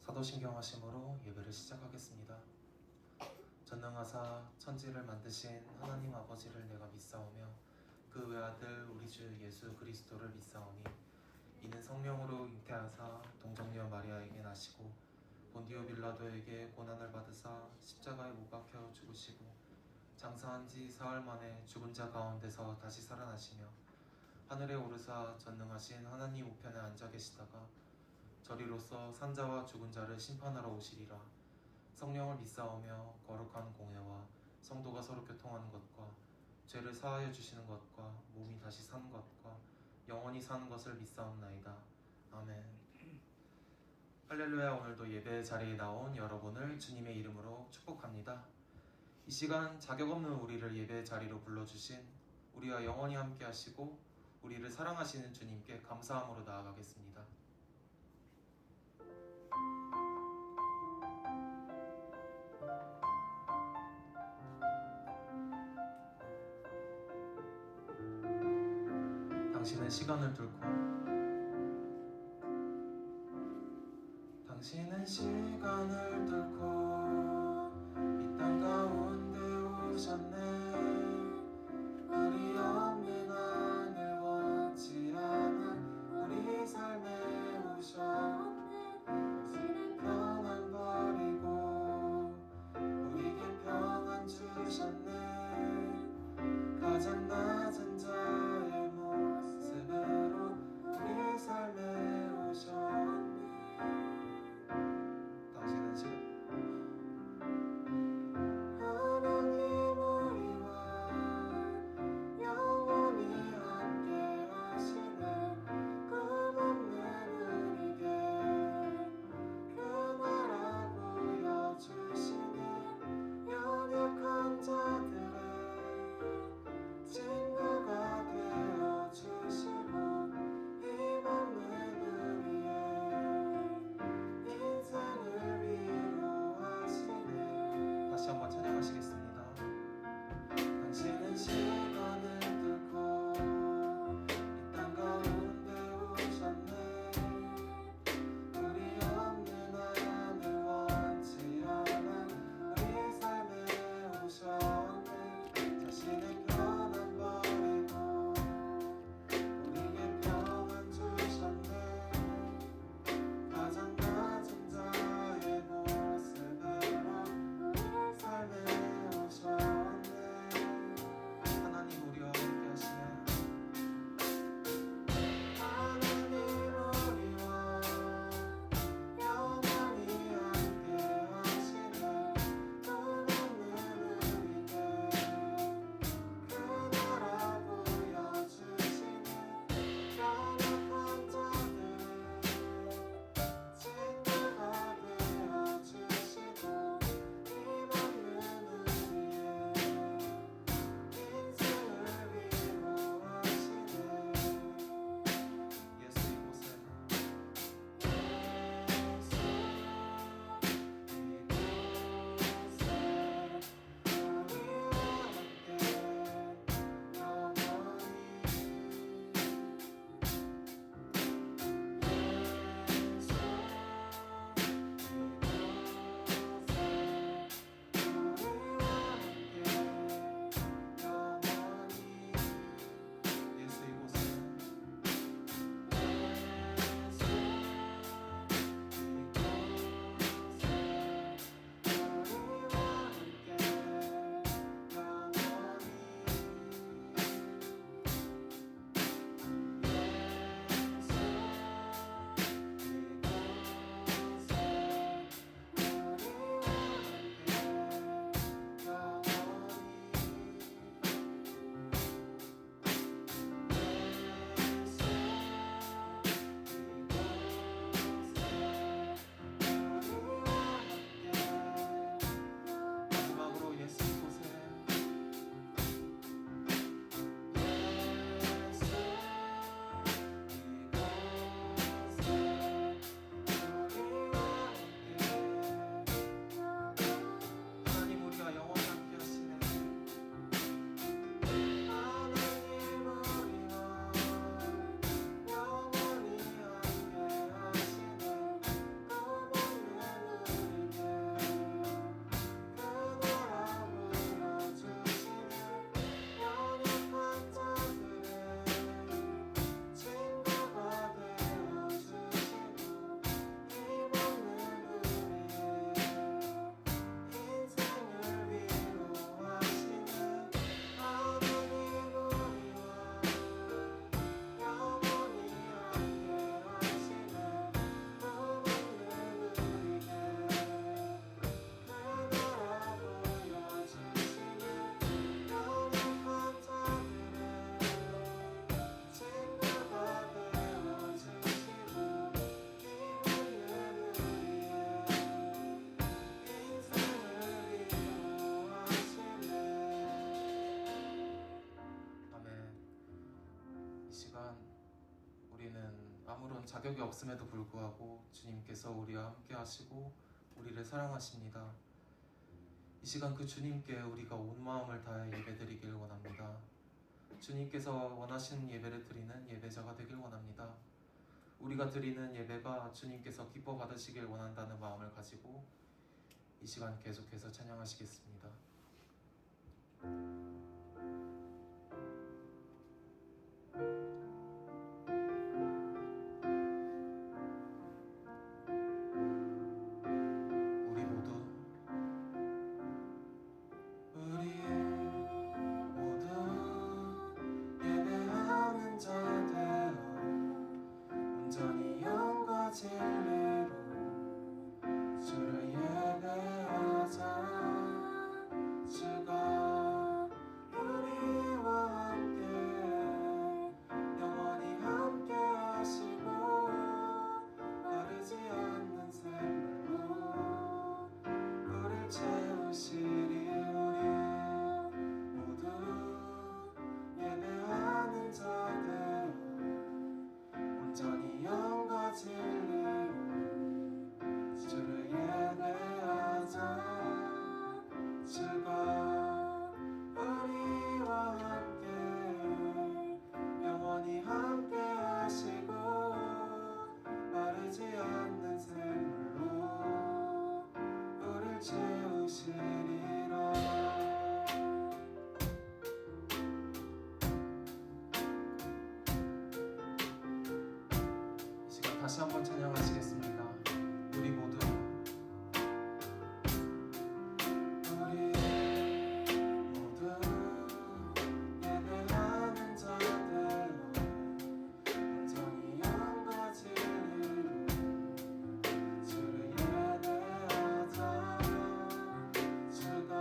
사도신경하심으로 예배를 시작하겠습니다. 전능하사 천지를 만드신 하나님 아버지를 내가 믿사오며 그 외아들 우리 주 예수 그리스도를 믿사오니 이는 성령으로 잉태하사 동정녀 마리아에게 나시고 본디오 빌라도에게 고난을 받으사 십자가에 못 박혀 죽으시고 장사한 지 사흘 만에 죽은 자 가운데서 다시 살아나시며 하늘에 오르사 전능하신 하나님 우편에 앉아 계시다가 저리로서 산자와 죽은 자를 심판하러 오시리라. 성령을 믿사오며 거룩한 공회와 성도가 서로 교통하는 것과 죄를 사하여 주시는 것과 몸이 다시 사는 것과 영원히 사는 것을 믿사옵나이다. 아멘. 할렐루야. 오늘도 예배 자리에 나온 여러분을 주님의 이름으로 축복합니다. 이 시간 자격 없는 우리를 예배 자리로 불러주신 우리와 영원히 함께 하시고 우리를 사랑하시는 주님께 감사함으로 나아가겠습니다. 당신은 시간을 뚫고 이 땅 가운데 오셨네. 우리 영민 안에 원치 않은 우리 삶에 오셨네. 당신의 평안 버리고 우리에게 평안 주셨네. 가장 낮은 자의 모습으로 우리 삶에 오셨네. 당신은 지금 하나님을 자격이 없음에도 불구하고 주님께서 우리와 함께 하시고 우리를 사랑하십니다. 이 시간 그 주님께 우리가 온 마음을 다해 예배드리길 원합니다. 주님께서 원하시는 예배를 드리는 예배자가 되길 원합니다. 우리가 드리는 예배가 주님께서 기뻐 받으시길 원한다는 마음을 가지고 이 시간 계속해서 찬양하시겠습니다. 다시 한번 찬양하시겠습니다. 우리 모두 예배하는 자들 온전히 영과 진리로 주를 예배하자. 주가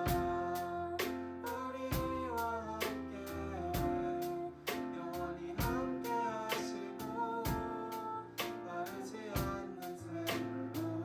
우리와 함께 영원히 함께 하시고 마르지 않는 샘물로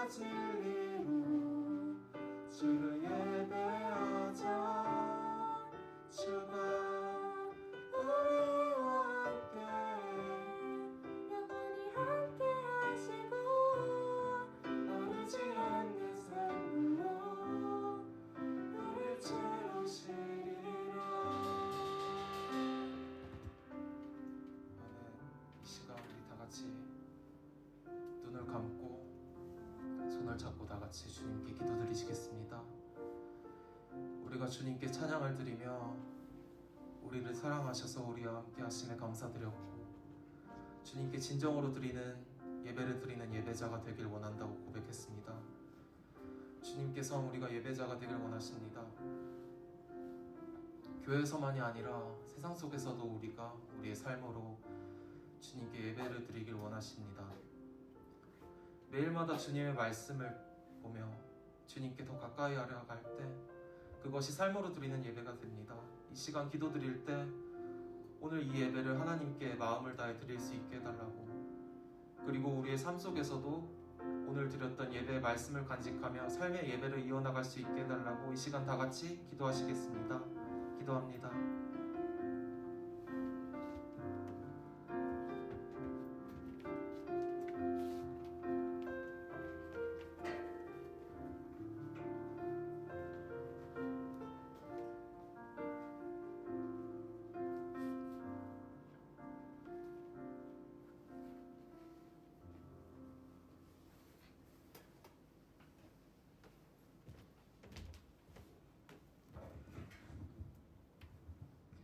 진리로 주를 예배하자. 주가 우리와 함께 영원히 함께 하시고 어리지 않는 삶으로 우릴 채우시리라. 이 시간 우리 다 같이 눈을 감고 손을 잡고 다 같이 주님께 기도드리시겠습니다. 우리가 주님께 찬양을 드리며 우리를 사랑하셔서 우리와 함께 하심에 감사드렸고 주님께 진정으로 드리는 예배를 드리는 예배자가 되길 원한다고 고백했습니다. 주님께서 우리가 예배자가 되길 원하십니다. 교회에서만이 아니라 세상 속에서도 우리가 우리의 삶으로 주님께 예배를 드리길 원하십니다. 매일마다 주님의 말씀을 보며 주님께 더 가까이 하려 갈 때 그것이 삶으로 드리는 예배가 됩니다. 이 시간 기도 드릴 때 오늘 이 예배를 하나님께 마음을 다해 드릴 수 있게 해달라고, 그리고 우리의 삶 속에서도 오늘 드렸던 예배의 말씀을 간직하며 삶의 예배를 이어나갈 수 있게 해달라고 이 시간 다 같이 기도하시겠습니다. 기도합니다.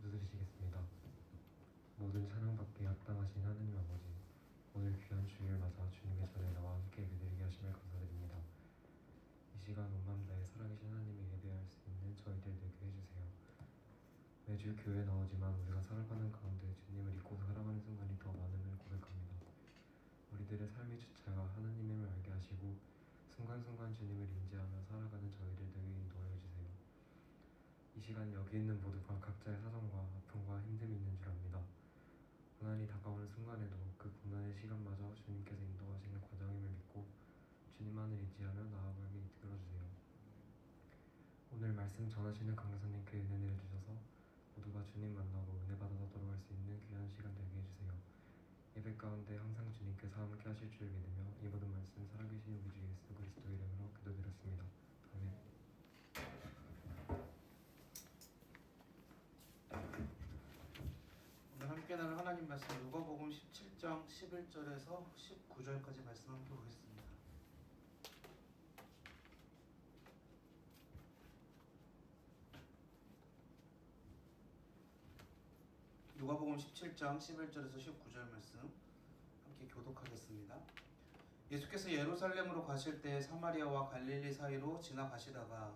기도드리시겠습니다. 모든 찬양받기에 합당하신 하느님 아버지, 오늘 귀한 주일을 맞아 주님의 전에 나와 함께 예배드리게 하심을 감사드립니다. 이 시간 온 마음 다해 살아계신 하나님을 예배할 수 있는 저희들 되게 해주세요. 매주 교회에 나오지만 우리가 살아가는 가운데 주님을 잊고 살아가는 순간이 더 많음을 고백합니다. 우리들의 삶의 주체가 하나님임을 알게 하시고 순간순간 주님을 인지하며 살아가는 저희들 되게 인도하여 주세요. 이 시간 여기 있는 모두가 각자의 사정과 아픔과 힘듦이 있는 줄 압니다. 고난이 다가오는 순간에도 그 고난의 시간마저 주님께서 인도하시는 과정임을 믿고 주님만을 의지하며 나아가게 이끌어주세요. 오늘 말씀 전하시는 강교사님께 은혜를 주셔서 모두가 주님 만나고 은혜 받아서 할 수 있는 귀한 시간 되게 해주세요. 예배 가운데 항상 주님께서 함께 하실 줄 믿으며 이 모든 말씀 살아계신 우리 주 예수 그리스도 이름으로 기도드렸습니다. 아멘. 오늘 함께 나눌 하나님 말씀 누가복음 17장 11절에서 19절까지 말씀 함께 보겠습니다. 누가복음 17장 11절에서 19절 말씀 함께 교독하겠습니다. 예수께서 예루살렘으로 가실 때 사마리아와 갈릴리 사이로 지나가시다가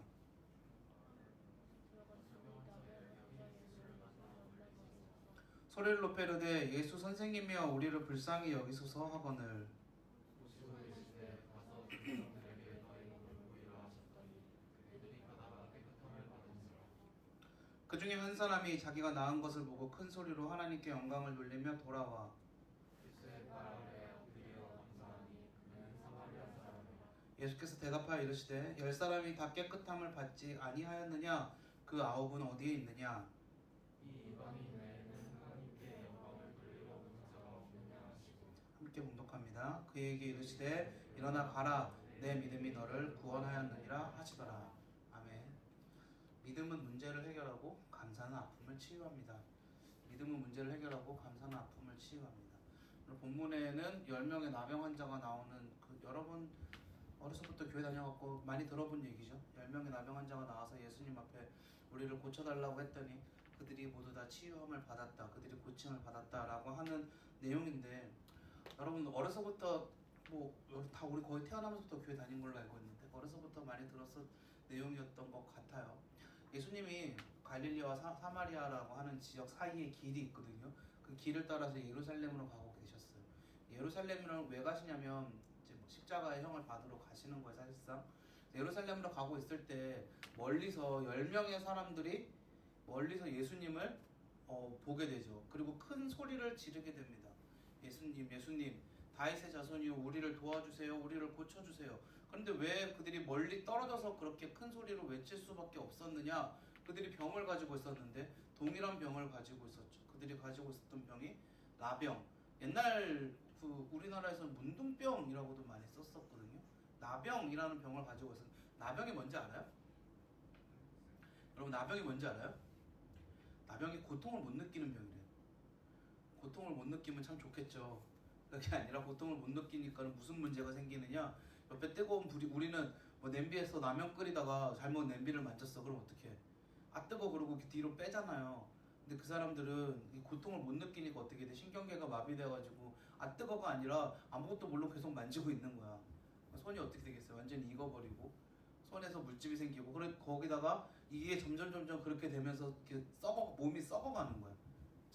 소리를 높여 이르되 예수 선생님이여 우리를 불쌍히 여기소서 하거늘 그 중에 한 사람이 자기가 나은 것을 보고 큰 소리로 하나님께 영광을 돌리며 돌아와 예수께서 대답하여 이르시되 10사람이 다 깨끗함을 받지 아니하였느냐? 그 9은 어디에 있느냐? 함께 봉독합니다. 그에게 이르시되 일어나 가라 내 믿음이 너를 구원하였느니라 하시더라. 아멘. 믿음은 문제를 해결하고 감사는 아픔을 치유합니다. 믿음은 문제를 해결하고 감사는 아픔을 치유합니다. 오늘 본문에는 10명의 나병 환자가 나오는 여러분 어려서부터 교회 다녀갖고 많이 들어본 얘기죠. 10명의 나병 환자가 나와서 예수님 앞에 우리를 고쳐달라고 했더니 그들이 모두 다 치유함을 받았다, 그들이 고침을 받았다라고 하는 내용인데, 여러분 어려서부터 다 우리 거의 태어나면서부터 교회 다닌 걸로 알고 있는데 어려서부터 많이 들었던 내용이었던 것 같아요. 예수님이 갈릴리와 사마리아라고 하는 지역 사이에 길이 있거든요. 그 길을 따라서 예루살렘으로 가고 계셨어요. 예루살렘으로 왜 가시냐면 이제 십자가의 형을 받으러 가시는 거예요. 사실상 예루살렘으로 가고 있을 때 멀리서 10명의 사람들이 멀리서 예수님을 보게 되죠. 그리고 큰 소리를 지르게 됩니다. 예수님 다윗의 자손이요 우리를 도와주세요, 우리를 고쳐주세요. 그런데 왜 그들이 멀리 떨어져서 그렇게 큰 소리로 외칠 수밖에 없었느냐? 그들이 병을 가지고 있었는데 동일한 병을 가지고 있었죠. 그들이 가지고 있었던 병이 나병. 옛날 그 우리나라에서는 문둥병이라고도 많이 썼었거든요. 나병이라는 병을 가지고 있었는데 나병이 뭔지 알아요? 여러분 나병이 뭔지 알아요? 나병이 고통을 못 느끼는 병이래요. 고통을 못 느끼면 참 좋겠죠. 그게 아니라 고통을 못 느끼니까는 무슨 문제가 생기느냐? 옆에 뜨거운 불이 우리는 뭐 냄비에서 라면 끓이다가 잘못 냄비를 만졌어. 그럼 어떡해? 아 뜨거 그러고 이렇게 뒤로 빼잖아요. 근데 그 사람들은 이 고통을 못 느끼니까 어떻게 돼? 신경계가 마비돼가지고 아 뜨거가 아니라 아무것도 모르고 계속 만지고 있는 거야. 손이 어떻게 되겠어요? 완전히 익어버리고 손에서 물집이 생기고 그래 거기다가 이게 점점 그렇게 되면서 이렇게 몸이 썩어가는 거야.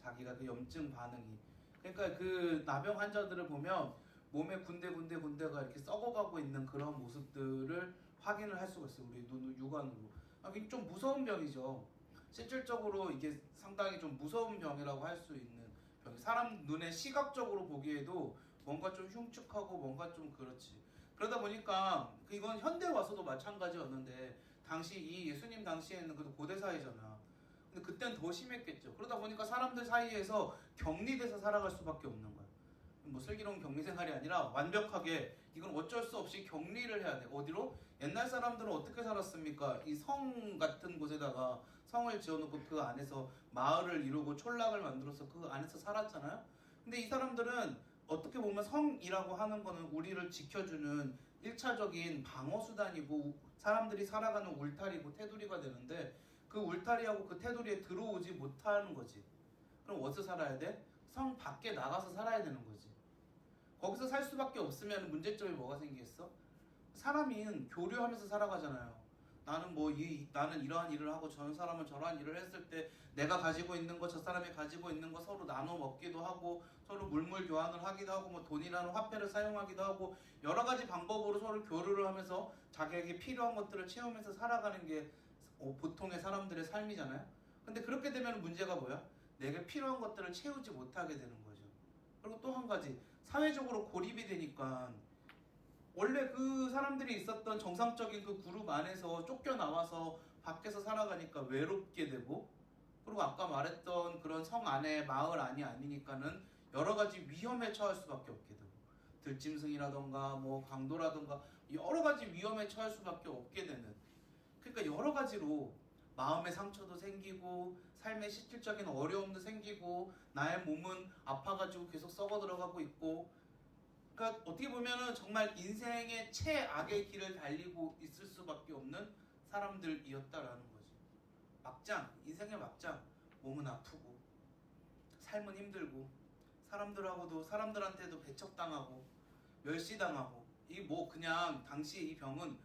자기가 그 염증 반응이. 그러니까 그 나병 환자들을 보면 몸에 군데가 이렇게 썩어가고 있는 그런 모습들을 확인을 할 수가 있어요. 우리 육안으로. 이게 좀 무서운 병이죠. 실질적으로 이게 상당히 좀 무서운 병이라고 할 수 있는 병. 사람 눈에 시각적으로 보기에도 뭔가 좀 흉측하고 뭔가 좀 그렇지. 그러다 보니까 이건 현대 와서도 마찬가지였는데 당시 이 예수님 당시에는 그래도 고대 사회잖아. 근데 그땐 더 심했겠죠. 그러다 보니까 사람들 사이에서 격리돼서 살아갈 수밖에 없는 거야. 뭐 슬기로운 격리 생활이 아니라 완벽하게 이건 어쩔 수 없이 격리를 해야 돼. 어디로? 옛날 사람들은 어떻게 살았습니까? 이 성 같은 곳에다가 성을 지어놓고 그 안에서 마을을 이루고 촌락을 만들어서 그 안에서 살았잖아요. 근데 이 사람들은 어떻게 보면 성이라고 하는 거는 우리를 지켜주는 1차적인 방어수단이고 사람들이 살아가는 울타리고 테두리가 되는데 그 울타리하고 그 테두리에 들어오지 못하는 거지. 그럼 어디서 살아야 돼? 성 밖에 나가서 살아야 되는 거지. 거기서 살 수밖에 없으면 문제점이 뭐가 생기겠어? 사람이 교류하면서 살아가잖아요. 나는 이러한 일을 하고 저 사람은 저러한 일을 했을 때 내가 가지고 있는 거 저 사람이 가지고 있는 거 서로 나눠 먹기도 하고 서로 물물 교환을 하기도 하고 뭐 돈이라는 화폐를 사용하기도 하고 여러 가지 방법으로 서로 교류를 하면서 자기에게 필요한 것들을 채우면서 살아가는 게 보통의 사람들의 삶이잖아요. 근데 그렇게 되면 문제가 뭐야? 내게 필요한 것들을 채우지 못하게 되는 거죠. 그리고 또 한 가지 사회적으로 고립이 되니까 원래 그 사람들이 있었던 정상적인 그 그룹 안에서 쫓겨나와서 밖에서 살아가니까 외롭게 되고 그리고 아까 말했던 그런 성 안에 마을 안이 아니니까는 여러 가지 위험에 처할 수밖에 없게 되고 들짐승이라던가 뭐 강도라던가 여러 가지 위험에 처할 수밖에 없게 되는 그러니까 여러 가지로 마음의 상처도 생기고 삶의 실질적인 어려움도 생기고 나의 몸은 아파가지고 계속 썩어 들어가고 있고 그러니까 어떻게 보면은 정말 인생의 최악의 길을 달리고 있을 수밖에 없는 사람들이었다라는 거지. 막장, 인생의 막장, 몸은 아프고 삶은 힘들고 사람들한테도 배척당하고 멸시당하고 이 뭐 그냥 당시 이 병은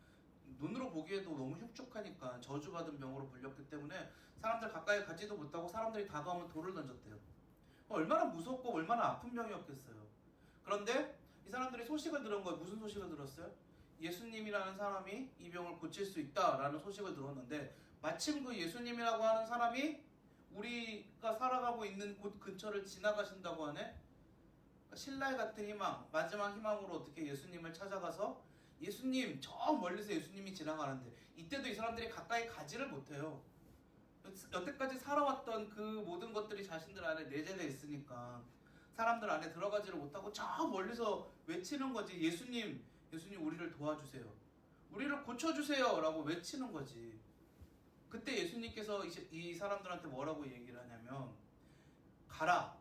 눈으로 보기에도 너무 흉측하니까 저주받은 병으로 불렸기 때문에 사람들 가까이 가지도 못하고 사람들이 다가오면 돌을 던졌대요. 얼마나 무섭고 얼마나 아픈 병이었겠어요. 그런데 이 사람들이 소식을 들은 거예요. 무슨 소식을 들었어요? 예수님이라는 사람이 이 병을 고칠 수 있다라는 소식을 들었는데 마침 그 예수님이라고 하는 사람이 우리가 살아가고 있는 곳 근처를 지나가신다고 하네. 신라의 같은 희망, 마지막 희망으로 어떻게 예수님을 찾아가서 예수님, 저 멀리서 예수님이 지나가는데 이때도 이 사람들이 가까이 가지를 못해요. 여태까지 살아왔던 그 모든 것들이 자신들 안에 내재되어 있으니까 사람들 안에 들어가지를 못하고 저 멀리서 외치는 거지. 예수님 우리를 도와주세요. 우리를 고쳐주세요 라고 외치는 거지. 그때 예수님께서 이 사람들한테 뭐라고 얘기를 하냐면 가라.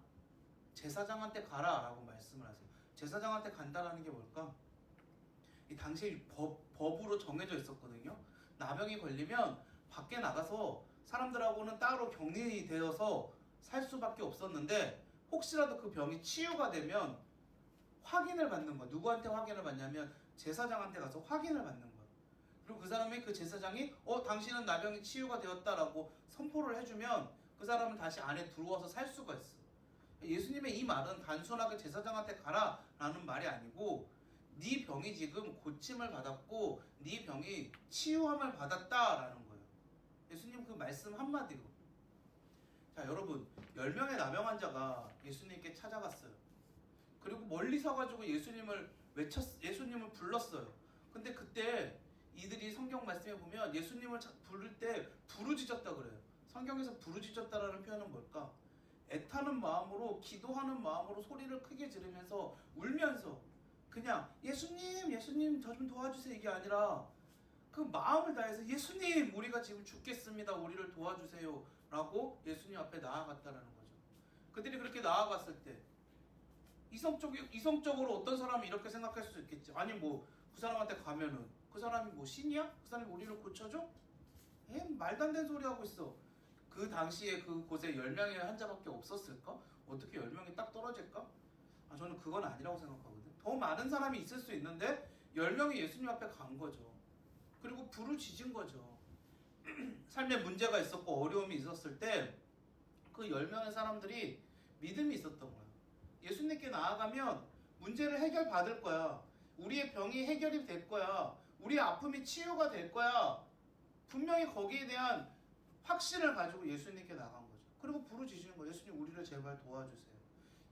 제사장한테 가라 라고 말씀을 하세요. 제사장한테 간다라는 게 뭘까? 이 당시에 법으로 정해져 있었거든요. 나병이 걸리면 밖에 나가서 사람들하고는 따로 격리되어서 살 수밖에 없었는데 혹시라도 그 병이 치유가 되면 확인을 받는 거야. 누구한테 확인을 받냐면 제사장한테 가서 확인을 받는 거야. 그리고 그 사람이 그 제사장이 당신은 나병이 치유가 되었다라고 선포를 해주면 그 사람은 다시 안에 들어와서 살 수가 있어. 예수님의 이 말은 단순하게 제사장한테 가라라는 말이 아니고 네 병이 지금 고침을 받았고 네 병이 치유함을 받았다라는 거예요. 예수님 그 말씀 한마디로. 자 여러분 10명의 나병 환자가 예수님께 찾아갔어요. 그리고 멀리 서가지고 예수님을 불렀어요. 근데 그때 이들이 성경 말씀에 보면 예수님을 부를 때 부르짖었다 그래요. 성경에서 부르짖었다라는 표현은 뭘까? 애타는 마음으로, 기도하는 마음으로 소리를 크게 지르면서 울면서 그냥 예수님 예수님 저 좀 도와주세요 이게 아니라 그 마음을 다해서 예수님 우리가 지금 죽겠습니다 우리를 도와주세요 라고 예수님 앞에 나아갔다라는 거죠. 그들이 그렇게 나아갔을 때 이성적으로 어떤 사람이 이렇게 생각할 수 있겠지. 아니 뭐 그 사람한테 가면은 그 사람이 뭐 신이야? 그 사람이 우리를 고쳐줘? 말도 안 되는 소리 하고 있어. 그 당시에 그곳에 10명의 환자밖에 없었을까? 어떻게 10명이 딱 떨어질까? 저는 그건 아니라고 생각하거든. 더 많은 사람이 있을 수 있는데 10명이 예수님 앞에 간 거죠. 그리고 부르짖은 거죠. 삶에 문제가 있었고 어려움이 있었을 때 그 10명의 사람들이 믿음이 있었던 거야. 예수님께 나아가면 문제를 해결받을 거야. 우리의 병이 해결이 될 거야. 우리의 아픔이 치유가 될 거야. 분명히 거기에 대한 확신을 가지고 예수님께 나간 거죠. 그리고 부르짖는 거예요. 예수님 우리를 제발 도와주세요.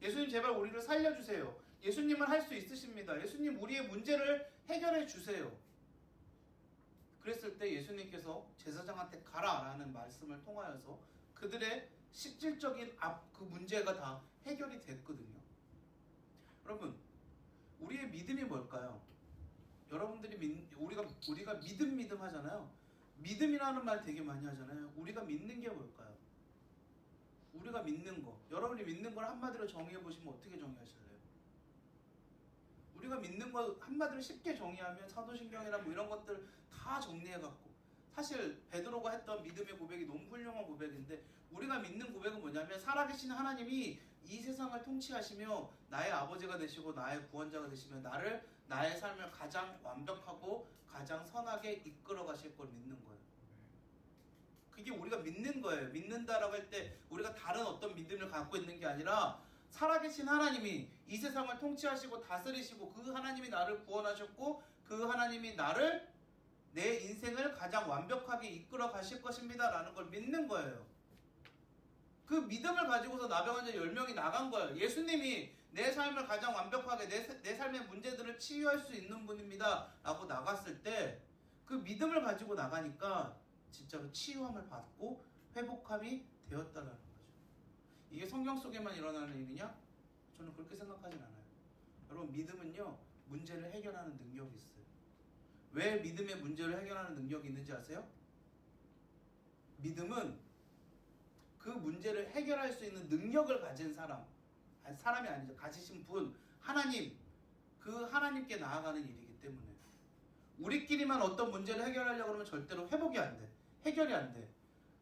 예수님 제발 우리를 살려주세요. 예수님은 할 수 있으십니다. 예수님 우리의 문제를 해결해 주세요. 그랬을 때 예수님께서 제사장한테 가라라는 말씀을 통하여서 그들의 실질적인 그 문제가 다 해결이 됐거든요. 여러분 우리의 믿음이 뭘까요? 여러분들이 우리가 믿음 하잖아요. 믿음이라는 말 되게 많이 하잖아요. 우리가 믿는 게 뭘까요? 우리가 믿는 거. 여러분이 믿는 걸 한마디로 정의해 보시면 어떻게 정의하실래요? 우리가 믿는 거 한마디로 쉽게 정의하면 사도신경이나 뭐 이런 것들 다 정리해 갖고 사실 베드로가 했던 믿음의 고백이 너무 훌륭한 고백인데 우리가 믿는 고백은 뭐냐면 살아계신 하나님이 이 세상을 통치하시며 나의 아버지가 되시고 나의 구원자가 되시며 나의 삶을 가장 완벽하고 가장 선하게 이끌어 가실 걸 믿는 거예요. 그게 우리가 믿는 거예요. 믿는다라고 할 때 우리가 다른 어떤 믿음을 갖고 있는 게 아니라 살아계신 하나님이 이 세상을 통치하시고 다스리시고 그 하나님이 나를 구원하셨고 그 하나님이 내 인생을 가장 완벽하게 이끌어 가실 것입니다 라는 걸 믿는 거예요. 그 믿음을 가지고서 나병환자 10명이 나간 거예요. 예수님이 내 삶을 가장 완벽하게 내 삶의 문제들을 치유할 수 있는 분입니다 라고 나갔을 때 그 믿음을 가지고 나가니까 진짜로 치유함을 받고 회복함이 되었다라는 거죠. 이게 성경 속에만 일어나는 일이냐? 저는 그렇게 생각하진 않아요. 여러분 믿음은요 문제를 해결하는 능력이 있어요. 왜 믿음의 문제를 해결하는 능력이 있는지 아세요? 믿음은 그 문제를 해결할 수 있는 능력을 가진 사람이 아니죠. 가지신 분, 하나님, 그 하나님께 나아가는 일이기 때문에 우리끼리만 어떤 문제를 해결하려고 하면 절대로 회복이 안 돼. 해결이 안 돼.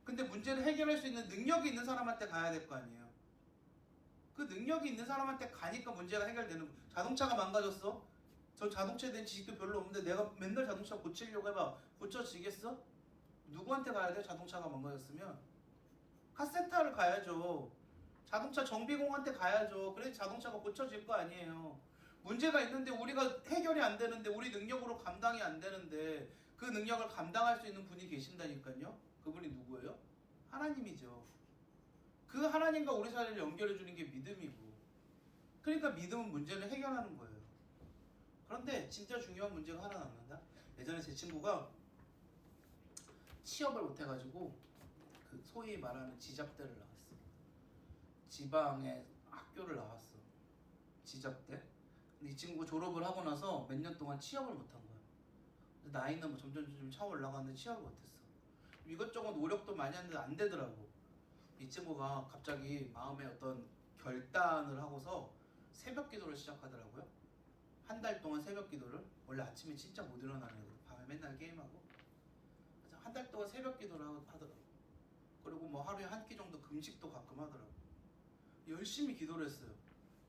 근데 문제를 해결할 수 있는 능력이 있는 사람한테 가야 될 거 아니에요. 그 능력이 있는 사람한테 가니까 문제가 해결되는 거예요. 자동차가 망가졌어? 저 자동차에 대한 지식도 별로 없는데 내가 맨날 자동차 고치려고 해봐. 고쳐지겠어? 누구한테 가야 돼? 자동차가 망가졌으면? 카센터를 가야죠. 자동차 정비공한테 가야죠. 그래야 자동차가 고쳐질 거 아니에요. 문제가 있는데 우리가 해결이 안 되는데 우리 능력으로 감당이 안 되는데 그 능력을 감당할 수 있는 분이 계신다니까요. 그분이 누구예요? 하나님이죠. 그 하나님과 우리 사이를 연결해 주는 게 믿음이고 그러니까 믿음은 문제를 해결하는 거예요. 그런데 진짜 중요한 문제가 하나 남는다. 예전에 제 친구가 취업을 못해가지고 그 소위 말하는 지잡대를 나왔어. 지방의 학교를 나왔어. 지잡대. 근데 이 친구가 졸업을 하고 나서 몇 년 동안 취업을 못한 거야. 나이는 뭐 점점 차 올라가는데 취업을 못했어. 이것저것 노력도 많이 했는데 안 되더라고. 이 친구가 갑자기 마음에 어떤 결단을 하고서 새벽 기도를 시작하더라고요. 한 달 동안 새벽 기도를. 원래 아침에 진짜 못 일어나는 애거든. 밤에 맨날 게임하고. 그래서 한 달 동안 새벽 기도를 하더라고. 그리고 뭐 하루에 한 끼 정도 금식도 가끔 하더라고. 열심히 기도를 했어요.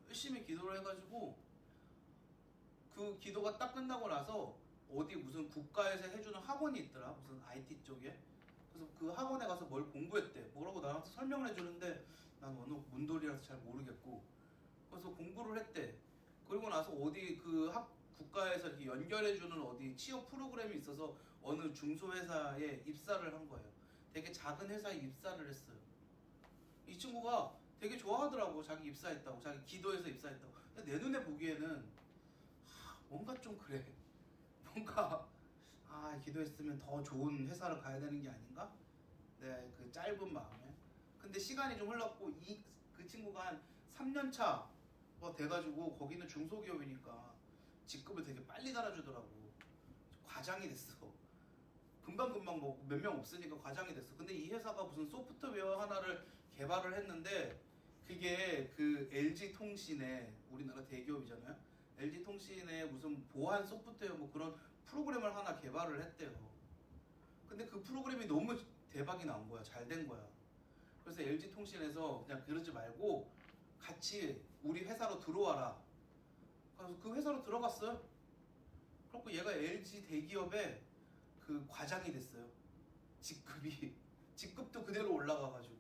열심히 기도를 해가지고 그 기도가 딱 끝나고 나서 어디 무슨 국가에서 해주는 학원이 있더라. 무슨 IT 쪽에. 그래서 그 학원에 가서 뭘 공부했대. 뭐라고 나한테 설명을 해주는데 난 어느 문돌이라서 잘 모르겠고. 그래서 공부를 했대. 그리고 나서 어디 그 국가에서 이렇게 연결해주는 어디 취업 프로그램이 있어서 어느 중소회사에 입사를 한 거예요. 되게 작은 회사에 입사를 했어요. 이 친구가 되게 좋아하더라고. 자기 입사했다고. 자기 기도해서 입사했다고. 근데 내 눈에 보기에는 뭔가 좀 그래. 뭔가 기도했으면 더 좋은 회사를 가야 되는 게 아닌가? 네, 그 짧은 마음에. 근데 시간이 좀 흘렀고 그 친구가 한 3년 차가 돼가지고 거기는 중소기업이니까 직급을 되게 빨리 달아주더라고. 과장이 됐어. 금방금방 뭐 몇 명 없으니까 과장이 됐어. 근데 이 회사가 무슨 소프트웨어 하나를 개발을 했는데 그게 그 LG통신의, 우리나라 대기업이잖아요. LG통신의 무슨 보안 소프트웨어 뭐 그런 프로그램을 하나 개발을 했대요. 근데 그 프로그램이 너무 대박이 난 거야. 잘 된 거야. 그래서 LG통신에서 그냥 그러지 말고 같이 우리 회사로 들어와라. 그래서 그 회사로 들어갔어요. 그래서 얘가 LG 대기업의 그 과장이 됐어요. 직급도 그대로 올라가가지고.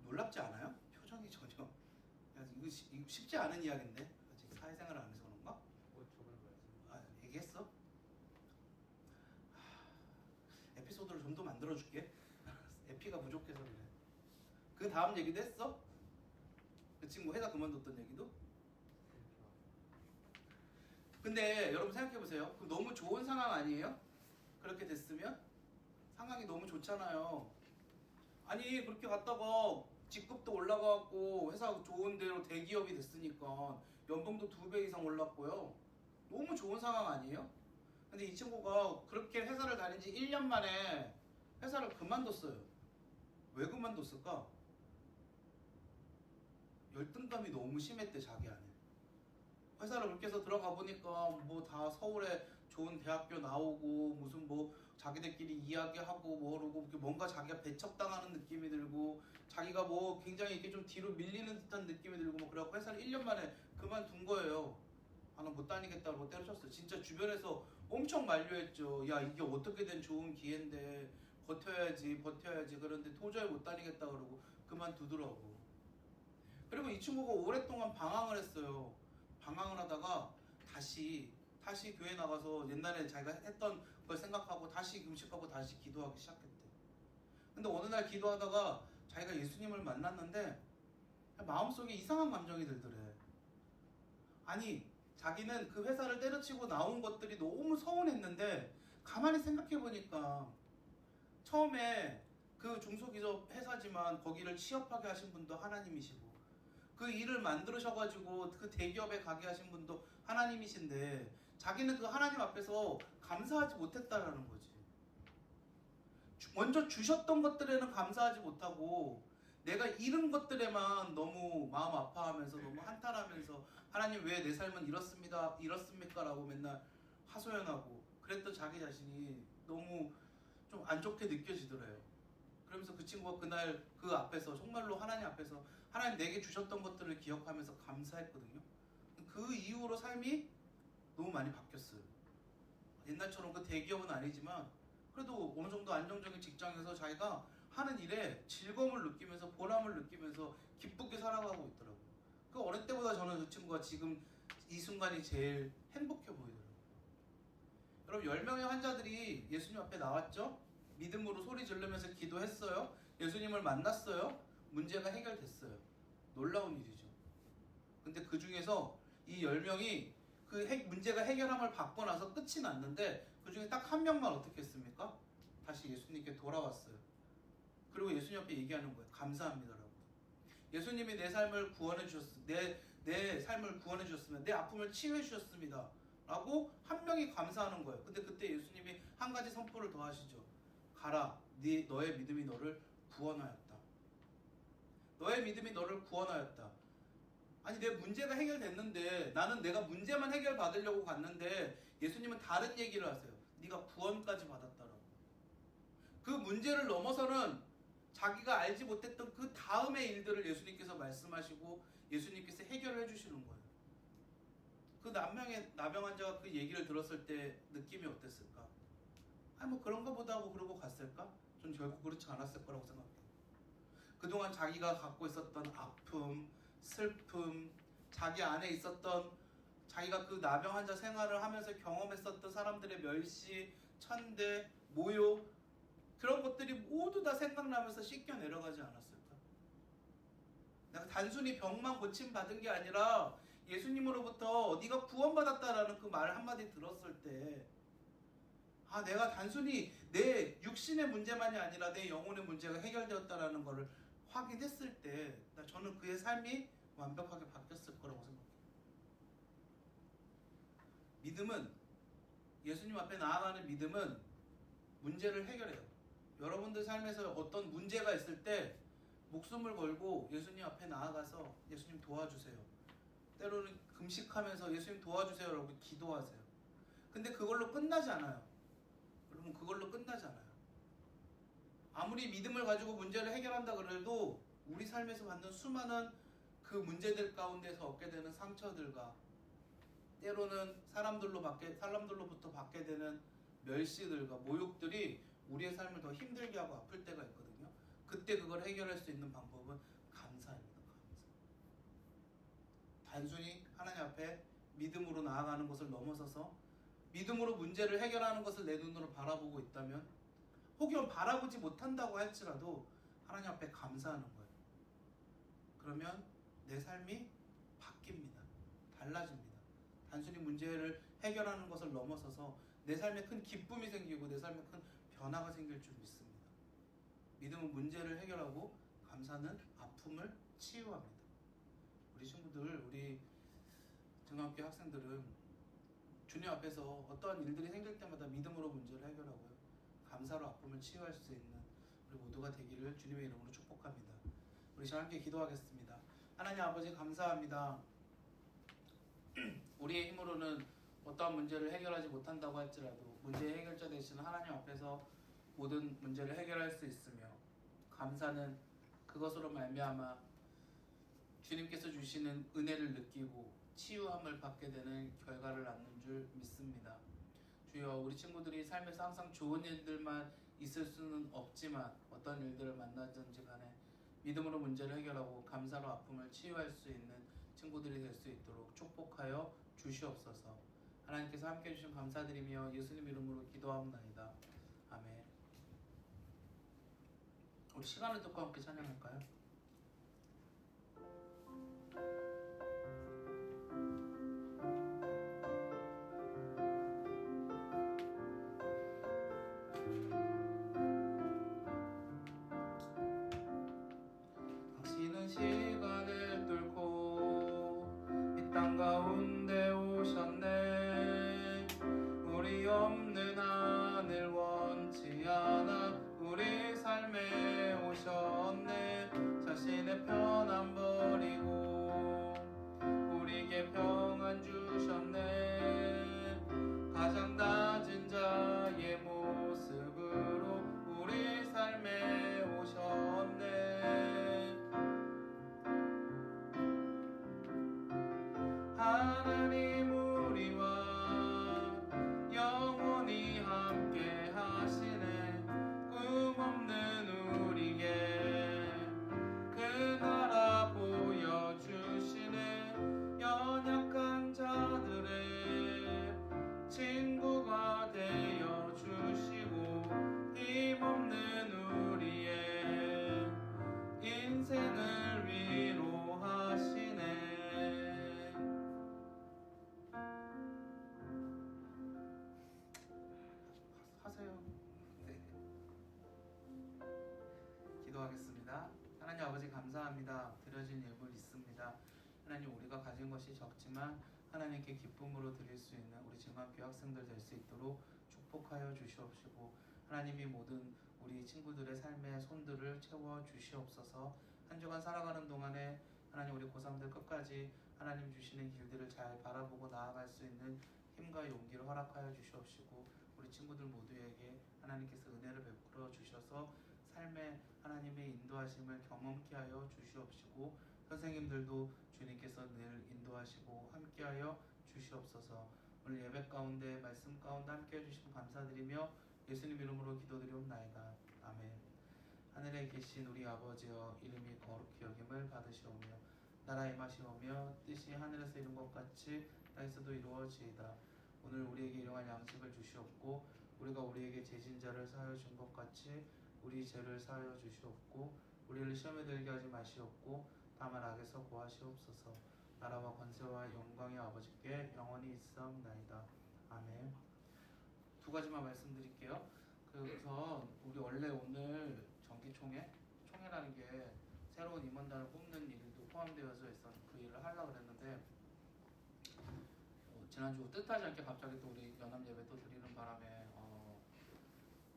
놀랍지 않아요? 표정이 전혀. 야, 이거 쉽지 않은 이야기인데 아직 사회생활을 안 해서 그런가? 얘기했어? 에피소드를 좀 더 만들어줄게. 에피가 부족해서 그래. 그 다음 얘기도 했어? 그 친구 회사 그만뒀던 얘기도? 근데 여러분 생각해보세요. 너무 좋은 상황 아니에요? 그렇게 됐으면? 상황이 너무 좋잖아요. 아니 그렇게 갔다가 직급도 올라가고 회사 좋은 데로 대기업이 됐으니까 연봉도 2배 이상 올랐고요. 너무 좋은 상황 아니에요? 근데 이 친구가 그렇게 회사를 다닌 지 1년 만에 회사를 그만뒀어요. 왜 그만뒀을까? 열등감이 너무 심했대, 자기 안에. 회사를 그렇게 해서 들어가 보니까 뭐 다 서울에 좋은 대학교 나오고 무슨 뭐 자기들끼리 이야기하고 모르고 뭔가 자기가 배척당하는 느낌이 들고 자기가 뭐 굉장히 이렇게 좀 뒤로 밀리는 듯한 느낌이 들고 뭐 그래갖고 회사를 1년 만에 그만둔 거예요. 나는 못 다니겠다고 때려쳤어요. 진짜 주변에서 엄청 만류했죠. 야, 이게 어떻게 된 좋은 기회인데 버텨야지. 그런데 도저히 못 다니겠다 그러고 그만두더라고. 그리고 이 친구가 오랫동안 방황을 했어요. 방황을 하다가 다시 교회 나가서 옛날에 자기가 했던 걸 생각하고 다시 금식하고 다시 기도하기 시작했대. 근데 어느 날 기도하다가 자기가 예수님을 만났는데 마음속에 이상한 감정이 들더래. 아니 자기는 그 회사를 때려치고 나온 것들이 너무 서운했는데 가만히 생각해보니까 처음에 그 중소기업 회사지만 거기를 취업하게 하신 분도 하나님이시고 그 일을 만들으셔가지고 그 대기업에 가게 하신 분도 하나님이신데 자기는 그 하나님 앞에서 감사하지 못했다라는 거지. 먼저 주셨던 것들에는 감사하지 못하고 내가 잃은 것들에만 너무 마음 아파하면서 너무 한탄하면서 하나님 왜 내 삶은 이렇습니까? 라고 맨날 하소연하고 그랬던 자기 자신이 너무 좀 안 좋게 느껴지더래요. 그러면서 그 친구가 그날 그 앞에서 정말로 하나님 앞에서 하나님 내게 주셨던 것들을 기억하면서 감사했거든요. 그 이후로 삶이 너무 많이 바뀌었어요. 옛날처럼 그 대기업은 아니지만 그래도 어느 정도 안정적인 직장에서 자기가 하는 일에 즐거움을 느끼면서 보람을 느끼면서 기쁘게 살아가고 있더라고요. 그 어느 때보다 저는 그 친구가 지금 이 순간이 제일 행복해 보이더라고요. 여러분 10명의 환자들이 예수님 앞에 나왔죠? 믿음으로 소리 지르면서 기도했어요. 예수님을 만났어요. 문제가 해결됐어요. 놀라운 일이죠. 근데 그 중에서 이 10명이 그 문제가 해결함을 받고 나서 끝이 났는데 그 중에 딱 한 명만 어떻게 했습니까? 다시 예수님께 돌아왔어요. 그리고 예수님 앞에 얘기하는 거예요. 감사합니다라고. 예수님이 내 삶을 구원해 주셨습니다. 내 삶을 구원해 주셨으면 내 아픔을 치유해 주셨습니다. 라고 한 명이 감사하는 거예요. 근데 그때 예수님이 한 가지 선포를 더 하시죠. 가라. 너의 믿음이 너를 구원하였다. 너의 믿음이 너를 구원하였다. 아니 내 문제가 해결됐는데 나는 내가 문제만 해결받으려고 갔는데 예수님은 다른 얘기를 하세요. 네가 구원까지 받았다라고. 그 문제를 넘어서는 자기가 알지 못했던 그 다음의 일들을 예수님께서 말씀하시고 예수님께서 해결을 해주시는 거예요. 그 나병 환자가 그 얘기를 들었을 때 느낌이 어땠을까? 아니 뭐 그런가 보다 하고 그러고 갔을까? 전 결국 그렇지 않았을 거라고 생각해요. 그동안 자기가 갖고 있었던 아픔, 슬픔, 자기 안에 있었던 자기가 그 나병 환자 생활을 하면서 경험했었던 사람들의 멸시, 천대, 모욕 그런 것들이 모두 다 생각나면서 씻겨 내려가지 않았을까? 내가 단순히 병만 고침받은 게 아니라 예수님으로부터 네가 구원받았다라는 그 말 한마디 들었을 때, 아, 내가 단순히 내 육신의 문제만이 아니라 내 영혼의 문제가 해결되었다라는 것을 확인했을 때, 저는 그의 삶이 완벽하게 바뀌었을 거라고 생각해요. 믿음은, 예수님 앞에 나아가는 믿음은 문제를 해결해요. 여러분들 삶에서 어떤 문제가 있을 때 목숨을 걸고 예수님 앞에 나아가서 예수님 도와주세요. 때로는 금식하면서 예수님 도와주세요라고 기도하세요. 근데 그걸로 끝나지 않아요. 여러분, 그걸로 끝나지 않아요. 아무리 믿음을 가지고 문제를 해결한다 그래도 우리 삶에서 받는 수많은 그 문제들 가운데서 얻게 되는 상처들과 때로는 사람들로부터 받게 되는 멸시들과 모욕들이 우리의 삶을 더 힘들게 하고 아플 때가 있거든요. 그때 그걸 해결할 수 있는 방법은 감사입니다. 감사. 단순히 하나님 앞에 믿음으로 나아가는 것을 넘어서서 믿음으로 문제를 해결하는 것을 내 눈으로 바라보고 있다면, 혹여 바라보지 못한다고 할지라도 하나님 앞에 감사하는 거예요. 그러면 내 삶이 바뀝니다. 달라집니다. 단순히 문제를 해결하는 것을 넘어서서 내 삶에 큰 기쁨이 생기고 내 삶에 큰 변화가 생길 줄 믿습니다. 믿음은 문제를 해결하고 감사는 아픔을 치유합니다. 우리 친구들, 우리 등한교 학생들은 주님 앞에서 어떠한 일들이 생길 때마다 믿음으로 문제를 해결하고요, 감사로 아픔을 치유할 수 있는 우리 모두가 되기를 주님의 이름으로 축복합니다. 우리 저 함께 기도하겠습니다. 하나님 아버지, 감사합니다. 우리의 힘으로는 어떠한 문제를 해결하지 못한다고 할지라도 문제의 해결자 되시는 하나님 앞에서 모든 문제를 해결할 수 있으며, 감사는 그것으로 말미암아 주님께서 주시는 은혜를 느끼고 치유함을 받게 되는 결과를 낳는 줄 믿습니다. 주여, 우리 친구들이 삶에서 항상 좋은 일들만 있을 수는 없지만 어떤 일들을 만나든지 간에 믿음으로 문제를 해결하고 감사로 아픔을 치유할 수 있는 친구들이 될 수 있도록 축복하여 주시옵소서. 하나님께서 함께 해주신 감사드리며 예수님 이름으로 기도하옵나이다. 아멘. 우리 시간을 듣고 함께 찬양할까요? 당신은 시간을 뚫고 이 땅 가운데 오셨네. 우리 없는 하늘 원치 않아 우리 삶에 오셨네. 자신의 편안 버리고 우리에게 평안 주셨네. 가장 낮은 자의 모습으로 우리 삶에 오셨네. 하나님 우리와 영원히 함께 하시네. 꿈 없는 우리에게 그 나라 보여주시네. 연약한 자들의 친구가 되어주시고 힘없는 우리의 인생을 위로하시네. 하세요. 네. 기도하겠습니다. 하나님 아버지, 감사합니다. 드려진 예물 있습니다. 하나님, 우리가 가진 것이 적지만 하나님께 기쁨으로 드릴 수 있는 우리 증학교 학생들 될 수 있도록 축복하여 주시옵시고, 하나님이 모든 우리 친구들의 삶의 손들을 채워 주시옵소서. 한 주간 살아가는 동안에 하나님, 우리 고3들 끝까지 하나님 주시는 길들을 잘 바라보고 나아갈 수 있는 힘과 용기를 허락하여 주시옵시고, 우리 친구들 모두에게 하나님께서 은혜를 베풀어 주셔서 삶의 하나님의 인도하심을 경험케 하여 주시옵시고, 선생님들도 주님께서 늘 인도하시고 함께하여 주시옵소서. 오늘 예배 가운데 말씀 가운데 함께해 주시면 감사드리며 예수님 이름으로 기도드리옵나이다. 아멘. 하늘에 계신 우리 아버지여, 이름이 거룩히 여김을 받으시오며 나라 임하시오며 뜻이 하늘에서 이룬 것 같이 땅에서도 이루어지이다. 오늘 우리에게 일용할 양식을 주시옵고 우리가 우리에게 죄진 자를 사하여 준 것 같이 우리 죄를 사하여 주시옵고 우리를 시험에 들게 하지 마시옵고 다만 악에서 구하시옵소서. 나라와 권세와 영광의 아버지께 영원히 있사옵나이다. 아멘. 두 가지만 말씀드릴게요. 우선 우리 원래 오늘 총회라는 게 새로운 임원단을 뽑는 일도 포함되어서 있었 그 일을 하려고 그랬는데 지난주 뜻하지 않게 갑자기 또 우리 연합 예배 또 드리는 바람에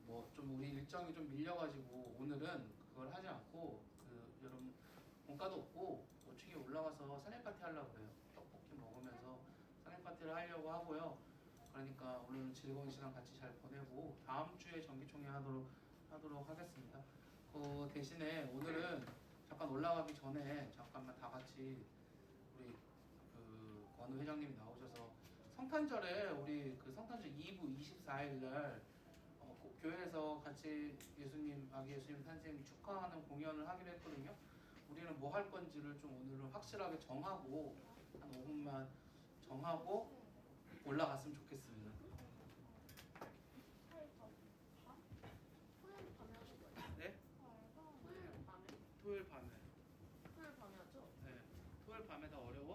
뭐 좀 우리 일정이 좀 밀려가지고 오늘은 그걸 하지 않고 여러분 공과도 없고 5층에 올라가서 생일 파티 하려고 그래요. 떡볶이 먹으면서 생일 파티를 하려고 하고요. 그러니까 오늘 즐거운 시간 같이 잘 보내고 다음 주에 정기총회 하도록 하겠습니다. 대신에 오늘은 잠깐 올라가기 전에 잠깐만 다 같이 우리 권우 회장님이 나오셔서 성탄절에 우리 성탄절 2부 24일 날 교회에서 같이 아기 예수님 탄생 축하하는 공연을 하기로 했거든요. 우리는 뭐 할 건지를 좀 오늘은 확실하게 정하고 한 5분만 정하고 올라갔으면 좋겠습니다. 네? 토요일 밤에. 토요일 밤에 하죠? 네. 토요일 밤에 다 어려워.